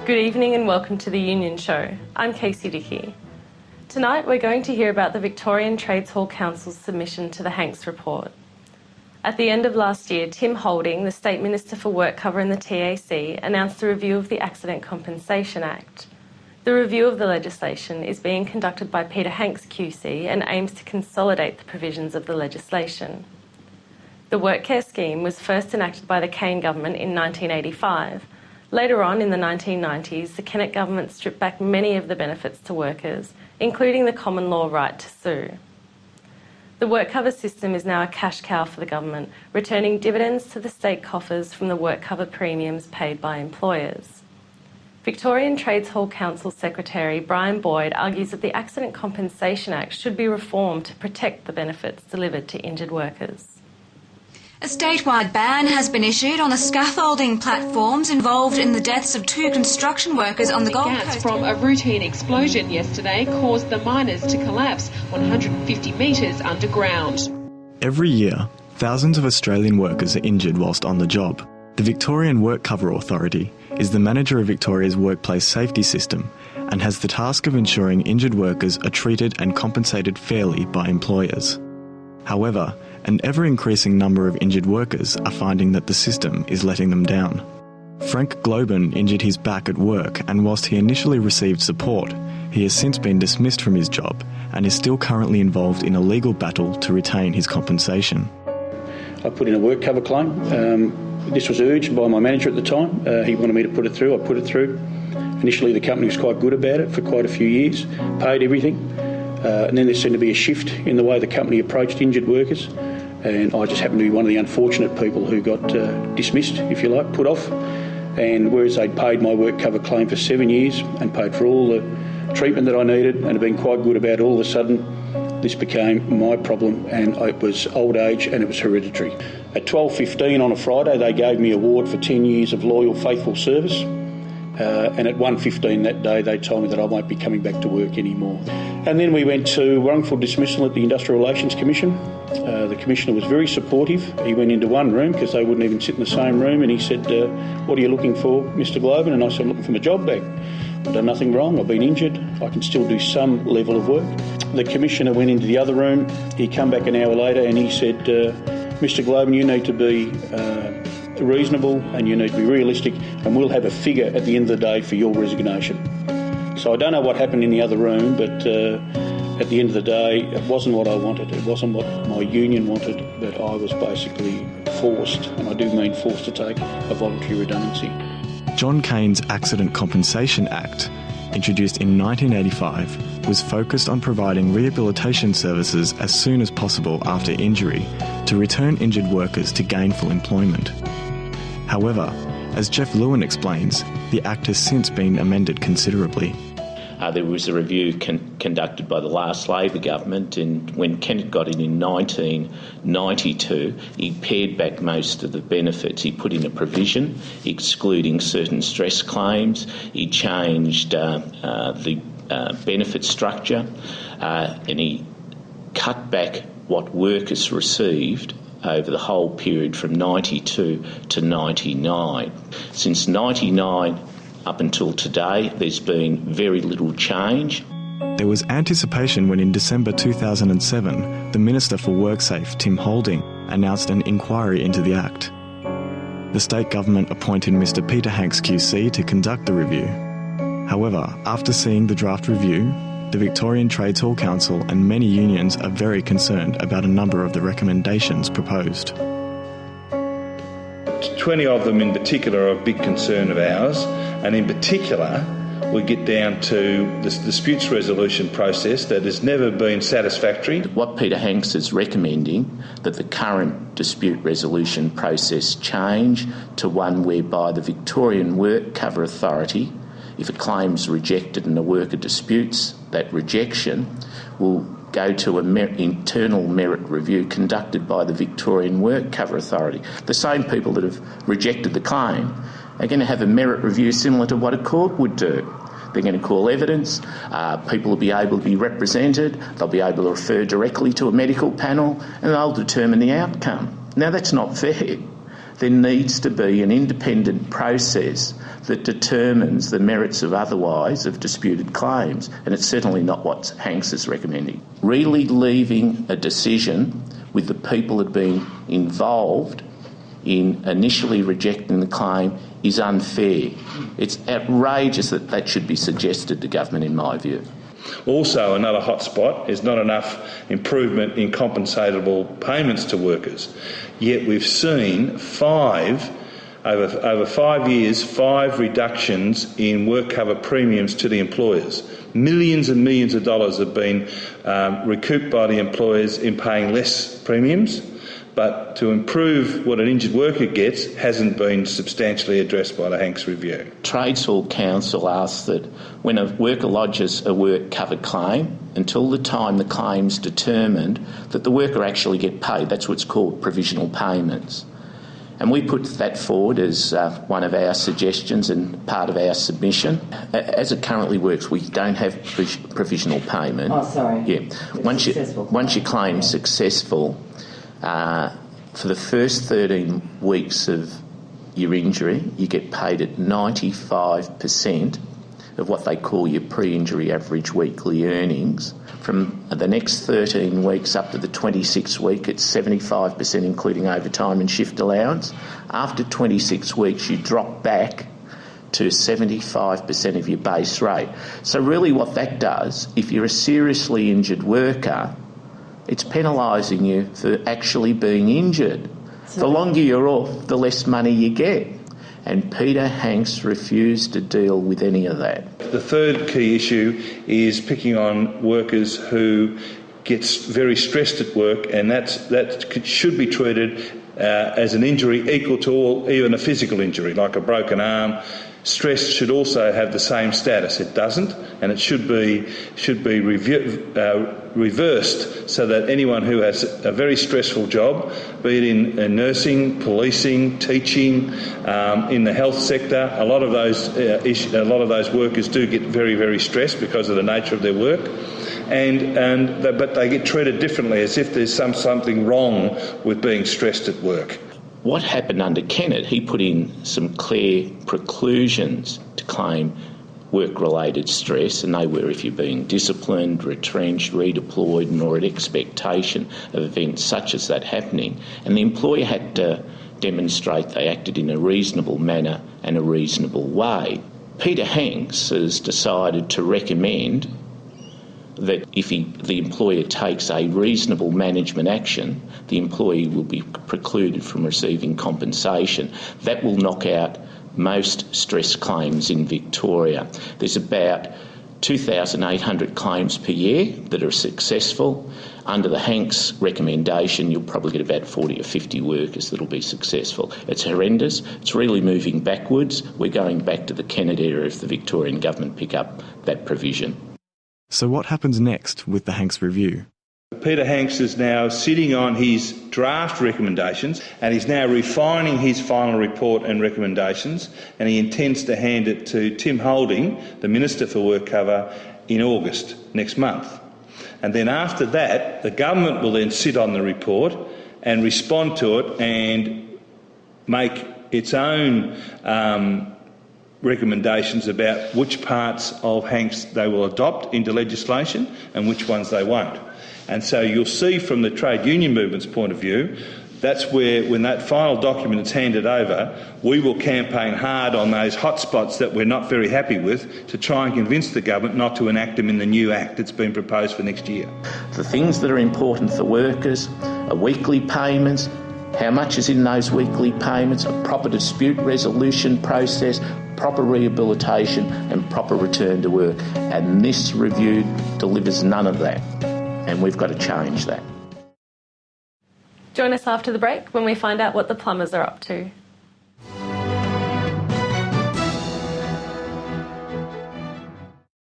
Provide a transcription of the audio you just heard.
Good evening and welcome to the Union Show. I'm Casey Dickey. Tonight we're going to hear about the Victorian Trades Hall Council's submission to the Hanks Report. At the end of last year, Tim Holding, the State Minister for Workcover in the TAC, announced a review of the Accident Compensation Act. The review of the legislation is being conducted by Peter Hanks QC and aims to consolidate the provisions of the legislation. The WorkCare scheme was first enacted by the Kane government in 1985. Later on, in the 1990s, the Kennett government stripped back many of the benefits to workers, including the common law right to sue. The Workcover system is now a cash cow for the government, returning dividends to the state coffers from the Workcover premiums paid by employers. Victorian Trades Hall Council Secretary Brian Boyd argues that the Accident Compensation Act should be reformed to protect the benefits delivered to injured workers. A statewide ban has been issued on the scaffolding platforms involved in the deaths of 2 construction workers on the Gold Coast. Gas from a routine explosion yesterday caused the miners to collapse 150 metres underground. Every year, thousands of Australian workers are injured whilst on the job. The Victorian Workcover Authority is the manager of Victoria's workplace safety system and has the task of ensuring injured workers are treated and compensated fairly by employers. However, an ever-increasing number of injured workers are finding that the system is letting them down. Frank Globen injured his back at work, and whilst he initially received support, he has since been dismissed from his job and is still currently involved in a legal battle to retain his compensation. I put in a Workcover claim. This was urged by my manager at the time. He wanted me to put it through. I put it through. Initially, the company was quite good about it for quite a few years, paid everything. And then there seemed to be a shift in the way the company approached injured workers. And I just happened to be one of the unfortunate people who got dismissed, if you like, put off. And whereas they'd paid my Workcover claim for 7 years and paid for all the treatment that I needed and had been quite good about it, all of a sudden this became my problem, and it was old age and it was hereditary. At 12:15 on a Friday, they gave me an award for 10 years of loyal, faithful service. And at 1:15 that day, they told me that I won't be coming back to work anymore. And then we went to wrongful dismissal at the Industrial Relations Commission. The Commissioner was very supportive. He went into one room because they wouldn't even sit in the same room, and he said, "What are you looking for, Mr. Globen?" And I said, "I'm looking for my job back. I've done nothing wrong. I've been injured. I can still do some level of work." The Commissioner went into the other room. He came back an hour later and he said, "Mr. Globen, you need to be reasonable and you need to be realistic, and we'll have a figure at the end of the day for your resignation." So I don't know what happened in the other room, but at the end of the day, it wasn't what I wanted. It wasn't what my union wanted, but I was basically forced, and I do mean forced, to take a voluntary redundancy. John Cain's Accident Compensation Act, introduced in 1985, was focused on providing rehabilitation services as soon as possible after injury to return injured workers to gainful employment. However, as Jeff Lewin explains, the Act has since been amended considerably. There was a review conducted by the last Labor government, and when Kennett got in 1992, he pared back most of the benefits. He put in a provision excluding certain stress claims. He changed the benefit structure, and he cut back what workers received over the whole period from 92 to 99. Since 99 up until today, there's been very little change. There was anticipation when in December 2007, the Minister for WorkSafe, Tim Holding, announced an inquiry into the Act. The state government appointed Mr. Peter Hanks QC to conduct the review. However, after seeing the draft review, the Victorian Trades Hall Council and many unions are very concerned about a number of the recommendations proposed. 20 of them in particular are a big concern of ours, and in particular we get down to this disputes resolution process that has never been satisfactory. What Peter Hanks is recommending, that the current dispute resolution process change to one whereby the Victorian Workcover Authority, if a claim is rejected and a worker disputes that rejection, will go to an internal merit review conducted by the Victorian Workcover Authority. The same people that have rejected the claim are going to have a merit review similar to what a court would do. They're going to call evidence, people will be able to be represented, they'll be able to refer directly to a medical panel, and they'll determine the outcome. Now, that's not fair. there needs to be an independent process that determines the merits of disputed claims, and it's certainly not what Hanks is recommending. Really leaving a decision with the people that have been involved in initially rejecting the claim is unfair. It's outrageous that that should be suggested to government, in my view. Also, another hot spot is not enough improvement in compensatable payments to workers. Yet we've seen over 5 years, 5 reductions in Workcover premiums to the employers. Millions and millions of dollars have been recouped by the employers in paying less premiums, but to improve what an injured worker gets hasn't been substantially addressed by the Hanks Review. Trades Hall Council asks that when a worker lodges a work-covered claim, until the time the claim's determined, that the worker actually get paid. That's what's called provisional payments. And we put that forward as one of our suggestions and part of our submission. As it currently works, we don't have provisional payment. Oh, sorry. Yeah. Once your claim's successful, for the first 13 weeks of your injury, you get paid at 95% of what they call your pre-injury average weekly earnings. From the next 13 weeks up to the 26th week, it's 75%, including overtime and shift allowance. After 26 weeks, you drop back to 75% of your base rate. So really what that does, if you're a seriously injured worker, it's penalising you for actually being injured. The longer you're off, the less money you get. And Peter Hanks refused to deal with any of that. The third key issue is picking on workers who get very stressed at work, and that should be treated as an injury equal to even a physical injury, like a broken arm. Stress should also have the same status. It doesn't, and it should be reversed so that anyone who has a very stressful job, be it in nursing, policing, teaching, in the health sector, a lot of those workers do get very, very stressed because of the nature of their work, but they get treated differently, as if there's something wrong with being stressed at work. What happened under Kennett, he put in some clear preclusions to claim work-related stress, and they were if you're being disciplined, retrenched, redeployed, nor an expectation of events such as that happening. And the employer had to demonstrate they acted in a reasonable manner and a reasonable way. Peter Hanks has decided to recommend that if the employer takes a reasonable management action, the employee will be precluded from receiving compensation. That will knock out most stress claims in Victoria. There's about 2,800 claims per year that are successful. Under the Hanks recommendation, you'll probably get about 40 or 50 workers that will be successful. It's horrendous. It's really moving backwards. We're going back to the Kennett era if the Victorian government pick up that provision. So what happens next with the Hanks Review? Peter Hanks is now sitting on his draft recommendations, and he's now refining his final report and recommendations, and he intends to hand it to Tim Holding, the Minister for Workcover, in August next month. And then after that, the government will then sit on the report and respond to it and make its own recommendations about which parts of Hanks they will adopt into legislation and which ones they won't. And so you'll see from the trade union movement's point of view, that's where, when that final document is handed over, we will campaign hard on those hot spots that we're not very happy with to try and convince the government not to enact them in the new act that's been proposed for next year. The things that are important for workers are weekly payments, how much is in those weekly payments, a proper dispute resolution process, proper rehabilitation and proper return to work. And this review delivers none of that. And we've got to change that. Join us after the break when we find out what the plumbers are up to.